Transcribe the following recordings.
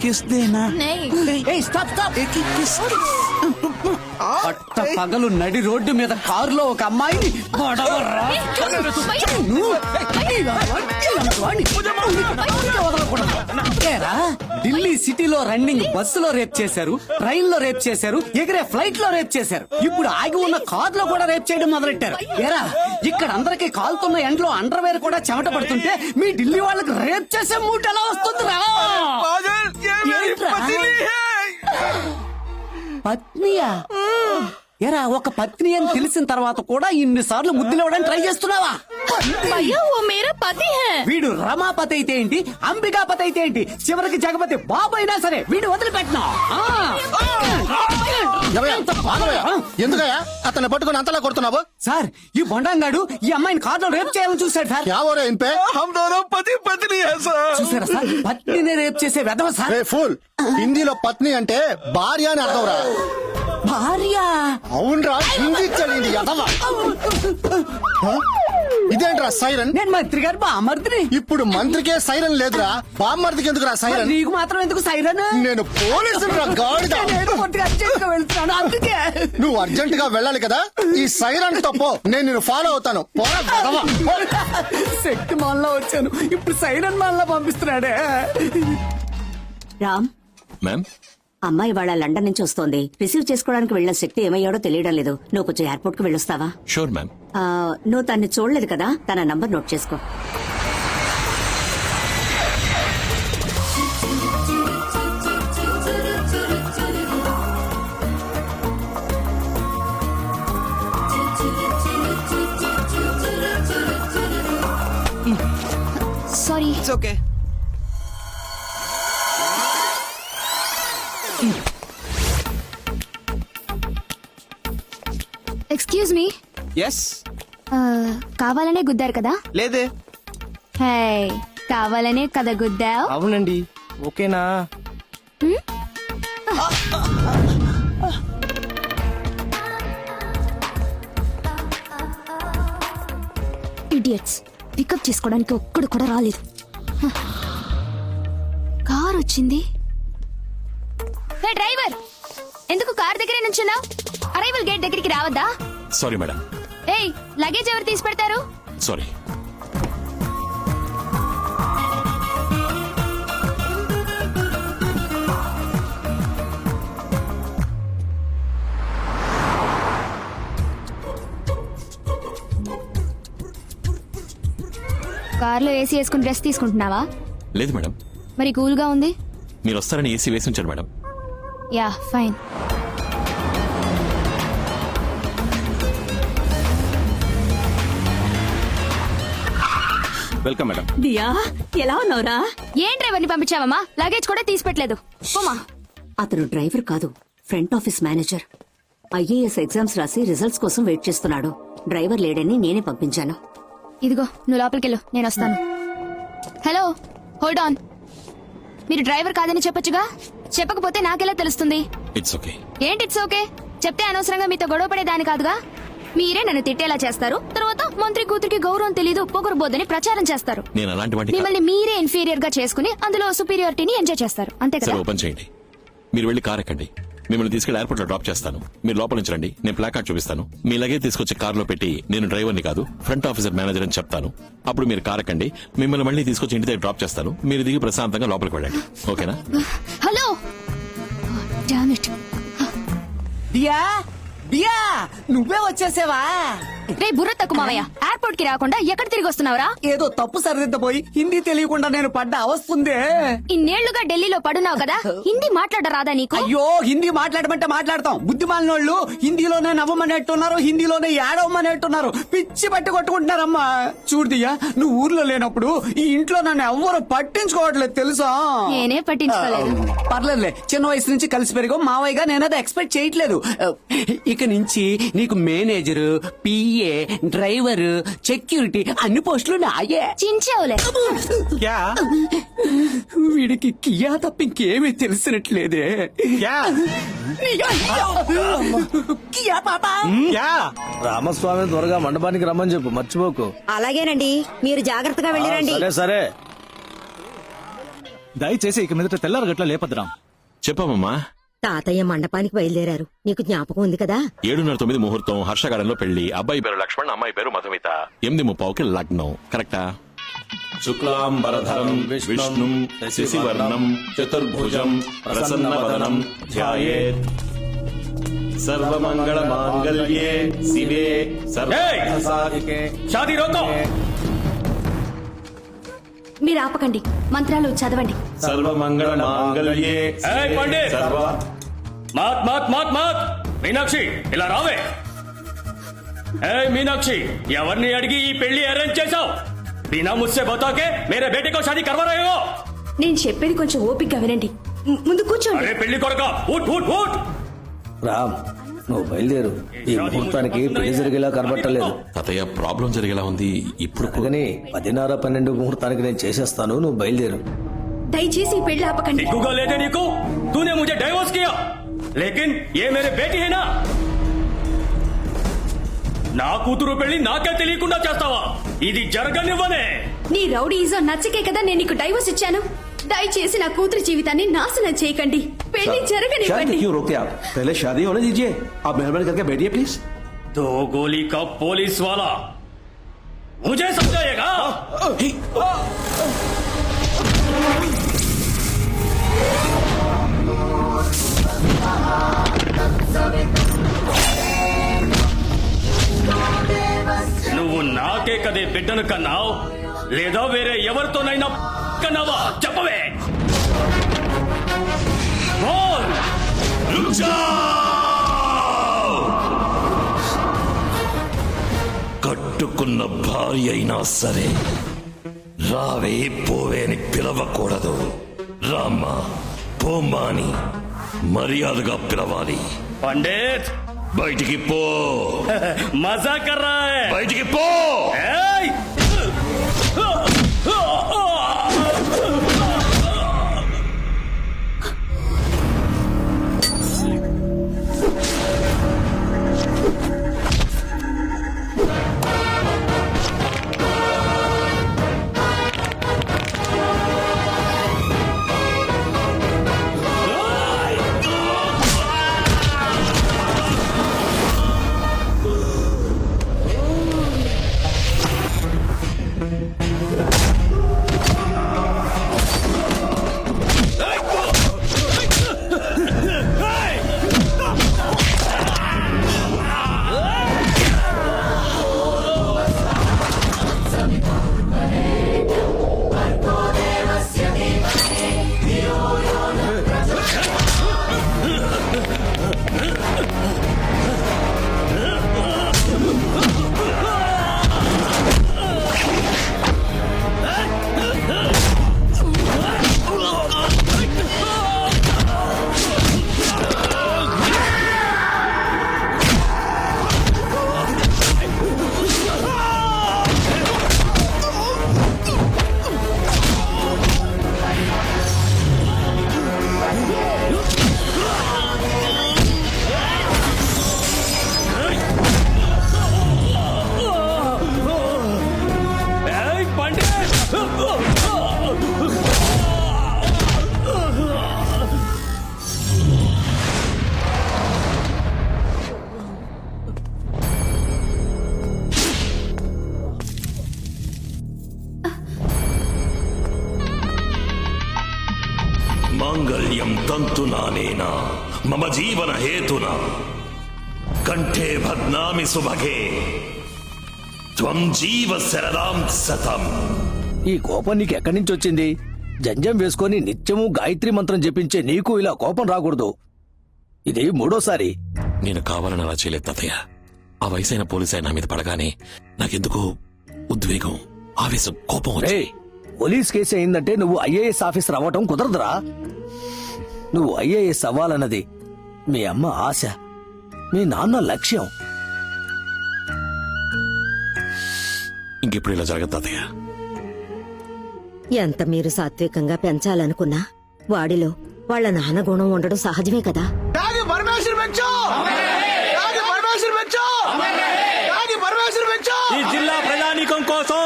किस देना नहीं स्टॉप स्टॉप किस పట్ట పగలు నడి రోడ్డు మీద కారులో ఒక అమ్మాయిని ఢిల్లీ సిటీలో రన్నింగ్ బస్సులో రేప్ చేశారు, ట్రైన్ లో రేప్ చేశారు, ఎగిరే ఫ్లైట్ లో రేప్ చేశారు, ఇప్పుడు ఆగి ఉన్న కార్ లో కూడా రేప్ చేయడం మొదలెట్టారు. ఏరా ఇక్కడ అందరికి కాలుతున్న ఎండ్లో అండర్వేర్ కూడా చెమట పడుతుంటే మీ ఢిల్లీ వాళ్ళకి రేప్ చేసే మూట ఎలా వస్తుందిరా? పత్నియా? ఎరా ఒక పత్ని అని తెలిసిన తర్వాత కూడా ఇన్నిసార్లు ముద్దులేవడానికి ట్రై చేస్తున్నావా? भैया वो मेरा पति है. వీడు రమాపతి అయితే ఏంటి, అంబికాపతి అయితే ఏంటి, చివరికి జగపతి బాబు అయినా సరే వీడు వదిలిపెట్టినా. ఎందుకయ్యా అతన్ని పట్టుకుని అంతలా కొడుతున్నావు? సార్ ఈ బొండంగాడు ఈ అమ్మాయిని కార్లో రేప్ చేయాలని చూశాడు సార్. చూసారా సార్, పత్నిని రేప్ చేసే వెధవ సార్. ఫుల్ హిందీలో పత్ని అంటే భార్య అని అర్థం రా. భార్య? అవునరా, హిందీ చదివింది ఎదవా. ఇదేంట్రా సైరన్? నేను మంత్రి గారు బామర్దిని. ఇప్పుడు మంత్రికే సైరన్ లేదురా, బామ్మర్దికి ఎందుకురా సైరన్? నీకు మాత్రం ఎందుకు సైరన్? నేను పోలీసులు రా గాడిద. వెళ్తున్నాను అందుకే. నువ్వు అర్జెంట్ గా వెళ్ళాలి కదా, ఈ సైరన్ తప్పో నేను నిన్ను ఫాలో అవుతాను. శక్తి మాల్లో వచ్చాను, ఇప్పుడు సైరన్ మాల్లో పంపిస్తున్నాడే. రామ్ మ్యామ్, అమ్మాయి వాళ్ళ లండన్ నుంచి వస్తోంది. రిసీవ్ చేసుకోవడానికి వెళ్లిన శక్తి ఏమయ్యాడో తెలియడం లేదు. నువ్వు కొంచెం ఎయిర్పోర్ట్ కు వెళ్ళొస్తావా? Sure ma'am. నువ్వు తన్ని చూడలేదు కదా, తన నంబర్ నోట్ చేసుకో. Sorry. It's okay. Excuse me. Yes. కావాలనే గుద్దారు కదా? లేదే. హే, కావాలనే కదా గుద్దావు? అవునండి. ఓకేనా? ఇడియట్స్, పికప్ చేసుకోవడానికి ఒక్కడు కూడా రాలేదు. కార్ వచ్చింది. హే డ్రైవర్, ఎందుకు కార్ దగ్గరే నుంచున్నావు? అరైవల్ గేట్ దగ్గరికి రావద్దా? Sorry madam. ఏయ్, లగేజ్ ఎవరు తీసి పెడతారు? సారీ. కార్లో ఏసీ వేసుకుని డ్రెస్ తీసుకుంటున్నావా? లేదు మేడం. మరి కూల్ గా ఉంది. మీరు వస్తారని ఏసీ వేసి ఉంచారు madam. Yeah fine. Welcome madam. Diya, ఎలా ఉన్నావురా? ఏం డ్రైవర్ని పంపించావమ్మా? లగేజ్ కూడా తీసి పెట్టలేదు. పోమా. అతను డ్రైవర్ కాదు, front office manager. IAS exams రాసి రిజల్ట్స్ కోసం వెయిట్ చేస్తున్నాడు. డ్రైవర్ లేడని నేనే పంపించాను. ఇదిగో, నువ్వు లోపలికెళ్ళు, నేను వస్తాను. Hello, hold on. మీరు డ్రైవర్ కాదని చెప్పొచ్చుగా? చెప్పకపోతే నాకెలా తెలుస్తుంది? It's okay. ఏంటి ఇట్స్ ఓకే? చెప్తే అనవసరంగా మీతో గొడవ పడేదాని కాదుగా. మీరే నన్ను తిట్టేలా చేస్తారు, తర్వాత మంత్రి కూతురికి గౌరవం తెలీదు, పొగరబోద్దని ప్రచారం చేస్తారు. నేను అలాంటి వాటిని మిమ్మల్ని మీరే ఇన్ఫీరియర్ గా చేసుకుని అందులో సుపీరియారిటీని ఎంజాయ్ చేస్తారు, అంతే కదా? సరే, ఓపెన్ చేయండి. మీరు వెళ్ళి కార్ ఎక్కండి. మిమ్మల్ని తీసుకెళ్లి ఎయిర్పోర్ట్ లో డ్రాప్ చేస్తాను. మీరు లోపల నుంచి రండి, నేను ప్లాక్ కార్డ్ చూపిస్తాను. మీ లగేజ్ తీసుకొచ్చి కార్ లో పెట్టి నేను డ్రైవర్ని కాదు, ఫ్రంట్ ఆఫీసర్ మేనేజర్ అని చెప్తాను. అప్పుడు మీరు కార్ ఎక్కండి. మిమ్మల్ని మళ్ళీ తీసుకొచ్చి ఇంటి దగ్గర డ్రాప్ చేస్తాను. మీరు దిగి ప్రశాంతంగా లోపలికి వెళ్ళండి. ఓకేనా? Hello. Damn it. Diya, Diya, నువ్వే వచ్చేసావా? రే బుర్ర తక్కువ మావయ్య, ఎయిర్పోర్ట్ కి రాకుండా ఎక్కడ తిరిగి వస్తున్నావురా? ఏదో తప్పు సరిదిద్దపోయి హిందీ తెలియకుండా నేను పడ్డ అవస్తుందే. ఇన్నేళ్లుగా ఢిల్లీలో పడున్నావు కదా, హిందీ మాట్లాడరాదా నీకు? అయ్యో, హిందీ మాట్లాడమంటే మాట్లాడతాం. బుద్ధిమాలినోళ్ళు హిందీలోనే నవ్వమనేట్టున్నారు, హిందీలోనే ఏడవమనేట్టున్నారు. పిచ్చి పట్టి కొట్టుకుంటున్నారమ్మా. చూడుదియ్యా, నువ్వు ఊర్లో లేనప్పుడు ఈ ఇంట్లో నన్ను ఎవ్వరు పట్టించుకోవట్లేదు తెలుసా? నేనే పట్టించుకోలేదు. పర్లేదులే, చిన్న వయసు నుంచి కలిసి పెరిగో మావయ్యగా నేనది ఎక్స్పెక్ట్ చేయట్లేదు. ఇక నుంచి నీకు మేనేజరు, పిఏ, డ్రైవర్, సెక్యూరిటీ అన్ని పోస్టులు నాయే. చించావులే. వీడికి కియా తప్ప ఇంకేమీ తెలిసినట్లేదే. కియా పాపా. రామస్వామి త్వరగా మండపానికి రమ్మని చెప్పు, మర్చిపోకు. అలాగేనండి, మీరు జాగ్రత్తగా వెళ్ళిరండి. సరే సరే. దయచేసి ఇక మీదట తెల్లారు గట్ల లేపద్దు రామ్. చెప్పామమ్మా. తాతయ్య మండపానికి బయలుదేరారు. నీకు జ్ఞాపకం ఉంది కదా? 7:09 ముహూర్తం, హర్షగార్డెన్లో పెళ్లి. అబ్బాయి పేరు లక్ష్మణ్, అమ్మాయి పేరు మధుమిత. 8:30కి లగ్నం. కరెక్టా? శుక్లాంబరధరం విష్ణుం శశివర్ణం చతుర్భుజం ప్రసన్నవదనం ధ్యాయేత్ సర్వమంగళ మాంగళ్యే శివే సర్వసాధికే. షాదీ రోకో. మీరు ఆపకండి, మంత్రాలు చదవండి. సర్వమంగళ మాంగళ్యే సర్వ. మాత్ మాత్ మాత్ మాత్. మీనాక్షి ఇలా రావే. మీనాక్షి, ఎవరిని అడిగి ఈ పెళ్లి అరేంజ్ చేశావు? బినా ముస్సే బతాకే మేరే బేటే కో షాదీ కర్వా రహే హో. నేను చెప్పేది కొంచెం ఓపికగా వినండి. ముందు కూర్చోండి. అరే పెళ్లి కొడక, ఊట్ ఊట్ ఊట్. రామ్, నువ్వు బయలుదేరు. ఈ ముహూర్తానికి పెళ్లి జరిగేలా కనబట్టలేదు. తాతయ్య, ప్రాబ్లం జరిగేలా ఉంది. ఇప్పుడు కానీ 10:30-12 ముహూర్తానికి నేను చేసేస్తాను. నువ్వు బయలుదేరు. దయచేసి ఈ పెళ్లి ఆపకండి. दिखूगा लेते निकू, तूने मुझे डाइवोर्स किया, लेकिन ये मेरे बेटी है ना. నా కూతురు పెళ్లి నాకే తెలియకుండా చేస్తావా? ఇది జరగనివ్వనే. నీ రౌడీజం నచ్చకే కదా నేను నీకు డైవోర్స్ ఇచ్చాను. దయచేసి నా కూతురు జీవితాన్ని నాశనం చేయకండి. పెళ్లి జరగనివ్వండి. क्यों रोकते आप? पहले शादी होने दीजिए. आप मेहरबानी करके बैठिए प्लीज. 2 गोली का पुलिस वाला मुझे समझाएगा. నువ్వు నాకే కదే బిడ్డను కన్నావు, లేదా వేరే ఎవరితోనైనా కన్నావా? చెప్పవే. బోల్. కట్టుకున్న భార్య అయినా సరే రావే పోవే అని పిలవకూడదు. రామ్మా పోమ్మా అని మర్యాదగా పిలవాలి. పండిత్ బయటికి పో. మజా కర్ రహా హై. బయటికి పో. ఏయ్! మాంగళ్యం తంతునానేనా మమ జీవన హేతునా కంఠే భద్నామి సుభగే త్వం జీవ శరదాం సతం. ఈ కోపం నీకు ఎక్కడి నుంచి వచ్చింది? జంజం వేసుకొని నిత్యము గాయత్రి మంత్రం జపించే నీకు ఇలా కోపం రాకూడదు. ఇది 3వ సారి. నేను కావాలని అలా చేయలేదు తాతయ్య. ఆ వయసైన పోలీసు నా మీద పడగానే నాకెందుకో ఉద్వేగం, ఆవేశం, కోపం వచ్చి. పోలీస్ కేసు అయిందంటే నువ్వు ఐఏఎస్ ఆఫీసర్ అవ్వటం కుదరదురా. నువ్వు ఐఏఎస్ అవ్వాలన్నది మీ అమ్మ ఆశ, మీ నాన్న లక్ష్యం. ఇంకెప్పుడు ఇలా జరగదు తాతయ్య. ఎంత మీరు సాత్వికంగా పెంచాలనుకున్నా వాడిలో వాళ్ళ నాన్న గుణం ఉండడం సహజమే కదా. ఈ జిల్లా ప్రజానీకం కోసం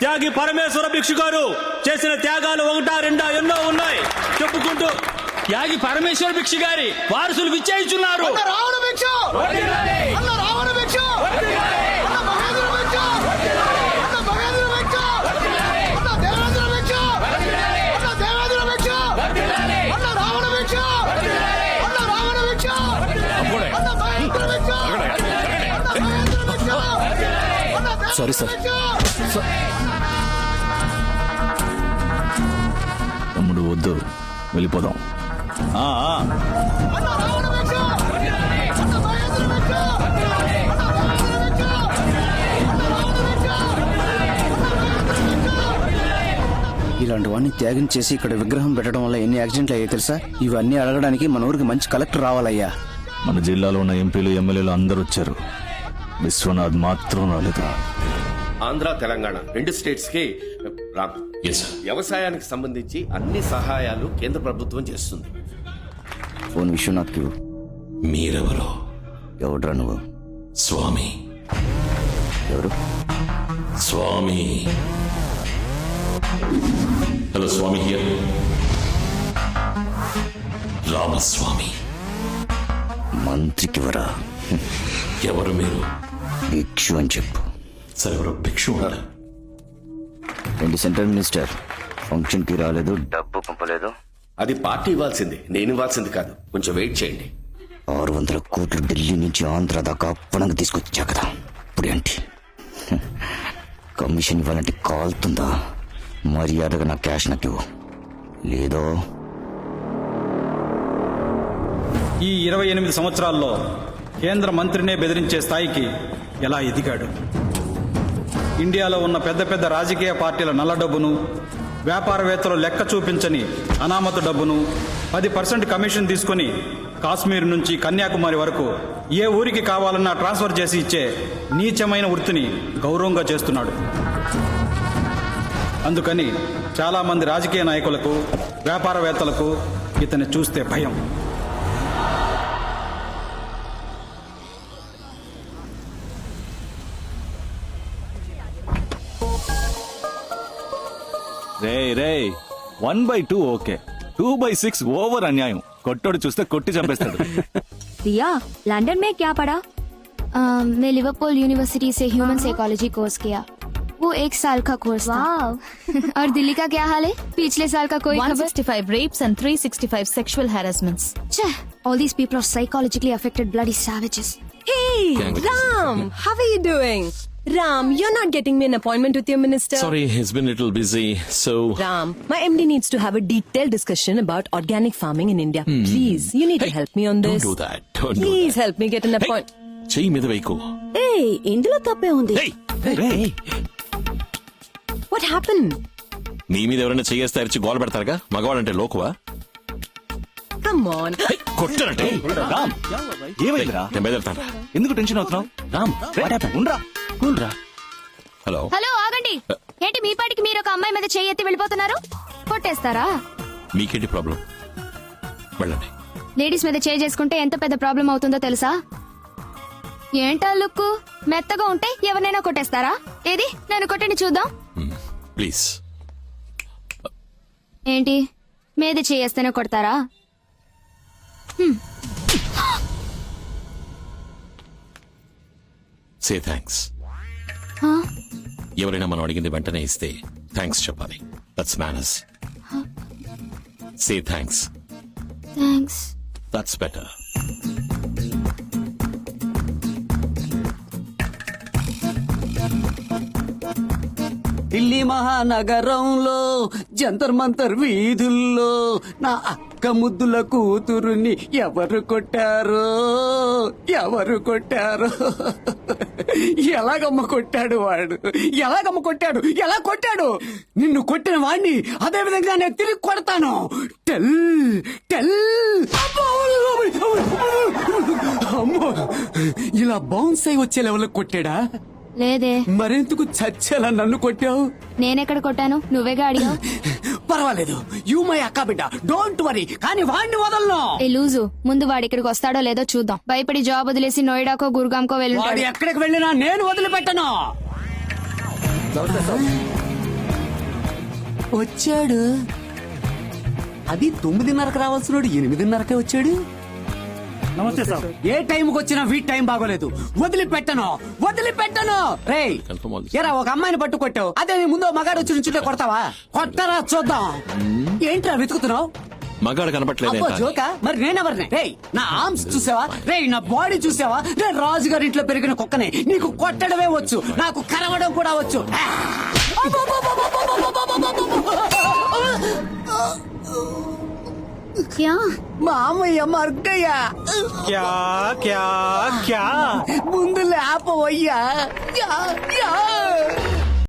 త్యాగి పరమేశ్వర భిక్షు గారు చేసిన త్యాగాలు ఒకటా రెండా ఎన్నో ఉన్నాయి చెప్పుకుంటూ త్యాగి పరమేశ్వర భిక్షు గారి వారసులు విచ్చేయిస్తున్నారు. రావణ భిక్ష అన్న రావణ భిక్ష అన్న మహేంద్ర భిక్ష అన్న మహేంద్ర భిక్ష అన్న దేవేంద్ర భిక్ష అన్న దేవేంద్ర భిక్ష అన్న రావణ భిక్ష అన్న రావణ భిక్ష అన్న మహేంద్ర భిక్ష అన్న మహేంద్ర భిక్ష అన్న సారీ సార్. తమ్ముడు వద్దు, వెళ్ళిపోదాం. అన్న రావణ భిక్ష అన్న మహేంద్ర భిక్ష అన్న దేవేంద్ర భిక్ష అన్న రావణ భిక్ష ఇలాంటి వాడిని త్యాగం చేసి ఇక్కడ విగ్రహం పెట్టడం వల్ల ఎన్ని యాక్సిడెంట్లు అయ్యాయి తెలుసా? ఇవన్నీ అడగడానికి మన ఊరికి మంచి కలెక్టర్ రావాలయ్యా. మన జిల్లాలో ఉన్న ఎంపీలు ఎమ్మెల్యేలు అందరూ వచ్చారు, విశ్వనాథ్ మాత్రం రాలేదు. ఆంధ్ర తెలంగాణ 2 స్టేట్స్ కి రామ్ ఎస్ సార్. వ్యవసాయానికి సంబంధించి అన్ని సహాయాలు కేంద్ర ప్రభుత్వం చేస్తుంది. ఫోన్ విశ్వనాథ్కి మీరెవరో? ఎవడ్రా నువ్వు? స్వామి. ఎవరు? స్వామి. Hello Swami here. రామస్వామి. మంత్రికి వరా ఎవరు మీరు? భిక్షు అని చెప్పు. సార్ ఎవరో భిక్షు ఉన్నారు. ఏంటి సెంట్రల్ మినిస్టర్ ఫంక్షన్ కి రాలేదు, డబ్బు పంపలేదు? అది పార్టీ ఇవ్వాల్సింది, నేను ఇవ్వాల్సింది కాదు. కొంచెం వెయిట్ చేయండి. 600 కోట్లు ఢిల్లీ నుంచి ఆంధ్ర దాకా అప్పనంగా తీసుకొచ్చా కదా, ఇప్పుడు ఏంటి? కమిషన్ ఇవ్వాలంటే కాలుతుందా? మర్యాదగా నా క్యాష్ నాకు ఇవ్వు, లేదో ఈ 28 సంవత్సరాల్లో కేంద్ర మంత్రినే బెదిరించే స్థాయికి ఎలా ఎదిగాడు? ఇండియాలో ఉన్న పెద్ద పెద్ద రాజకీయ పార్టీల నల్ల డబ్బును, వ్యాపారవేత్తలు లెక్క చూపించని అనామత డబ్బును 10% కమిషన్ తీసుకుని కాశ్మీర్ నుంచి కన్యాకుమారి వరకు ఏ ఊరికి కావాలన్నా ట్రాన్స్ఫర్ చేసి ఇచ్చే నీచమైన వృత్తిని గౌరవంగా చేస్తున్నాడు. అందుకని చాలా మంది రాజకీయ నాయకులకు, వ్యాపారవేత్తలకు ఇతన్ని చూస్తే భయం. రే 1/2 ఓకే, 2/6 ఓవర్ అన్యాయం. కొట్టోడు చూస్తే కొట్టి చంపేస్తాడు. दिया लंदन में क्या पढ़ा? मैं लिवरपूल यूनिवर्सिटी से ह्यूमन साइकोलॉजी कोर्स किया. वो 1 साल का कोर्स था. और दिल्ली का क्या हाल है? पिछले साल का कोई 165 rapes and 365 sexual harassments. All these people are psychologically affected bloody savages. Hey, Ram, how are you doing? Ram, you're not getting me an appointment with your minister. Sorry, he's been a little busy, so... Ram, my MD needs to have a detailed discussion about organic farming in India. Please, you need to help me on this. Don't do that. Don't do Please that. help me get an appointment. చెయ్యి మీద వేయకు. ఏయ్ ఇందులో తప్పే ఉంది. What happened? నీ మీద ఎవరైనా చెయ్యేస్తే అరిచి గోల పెడతారుగా, మగవాడంటే లోకువా? Come on. కొట్టారంటే రామ్, ఏమైందిరా? నేను బయలుదేరుతాను. ఎందుకు టెన్షన్ అవుతున్నావు? రామ్, ఉండ్రా. హలో. హలో ఆగండి. ఏంటి మీ పాటికి మీరు ఒక అమ్మాయి మీద చెయ్యి ఎత్తి వెళ్ళిపోతున్నారు? కొట్టేస్తారా? మీకేంటి ప్రాబ్లం? వెళ్ళండి. లేడీస్ మీద చేయి చేసుకుంటే ఎంత పెద్ద ప్రాబ్లం అవుతుందో తెలుసా? ఏంటా లుక్? మెత్తగా ఉంటే ఎవరినైనా కొట్టేస్తారా? ఏది నన్ను కొట్టండి చూద్దాం. ప్లీజ్. ఏంటి మీద చేయేస్తేనే కొడతారా? Say thanks. ఎవరైనా మనం అడిగింది వెంటనే ఇస్తే థ్యాంక్స్ చెప్పాలి. That's manners. Say thanks. Thanks. That's better. Delhi మహానగరంలో జంతర్ మంతర్ వీధుల్లో నా అక్క ముద్దుల కూతురుని ఎవరు కొట్టారో, ఎవరు కొట్టారో? ఎలాగమ్మ కొట్టాడు వాడు? ఎలాగమ్మ కొట్టాడు? ఎలా కొట్టాడు? నిన్ను కొట్టిన వాడిని అదే విధంగా నేను తిరిగి కొడతాను. Tell tell. అమ్మో, ఇలా బౌన్స్ అయి వచ్చే లెవెల్ కొట్టాడా? లేదే. మరెందుకు చచ్చేలా నన్ను కొట్టావు? నేనెక్కడ కొట్టాను? నువ్వేగా అడిగావు. పర్వాలేదు, యూ మై అక్క బిడ్డ, డోంట్ వరీ. కానీ వాడిని వదలను. ఏ లూజు, ముందు వాడి ఇక్కడికి వస్తాడో లేదో చూద్దాం. భయపడి జాబ్ వదిలేసి నోయిడాకో గురుగాంకో వెళ్ళి వాడు ఎక్కడికి వెళ్ళినా నేను వదిలిపెట్టను. వచ్చాడు. అది 9:30కి రావాల్సిన 8:30కే వచ్చాడు. నమస్తే సార్. ఏ టైంకి వచ్చినా వీటి టైం బాగోలేదు. వదిలిపెట్టను రేయ్. Confirm all this. ఎరా ఒక అమ్మాయిని పట్టు కొట్టావు, అదే నీ ముందు మగాడు వచ్చి నుంచుంటే కొడతావా? కొట్టరా చూద్దాం. ఏంట్రా వెతుకుతున్నావు? మగాడు కనపట్లేదు అబ్బో జోకా, మరి నేనెవరిని? రేయ్ నా ఆర్మ్స్ చూసావా? రేయ్ నా బాడీ చూసావా? నేను రాజుగారి ఇంట్లో పెరిగిన కుక్కనే. నీకు కొట్టడమే వచ్చు, నాకు కరవడం కూడా వచ్చు. क्या మామయ్య మర్గయ్యా. క్యా క్యా క్యా ముందు లేపవయ్యా. Yeah, yeah.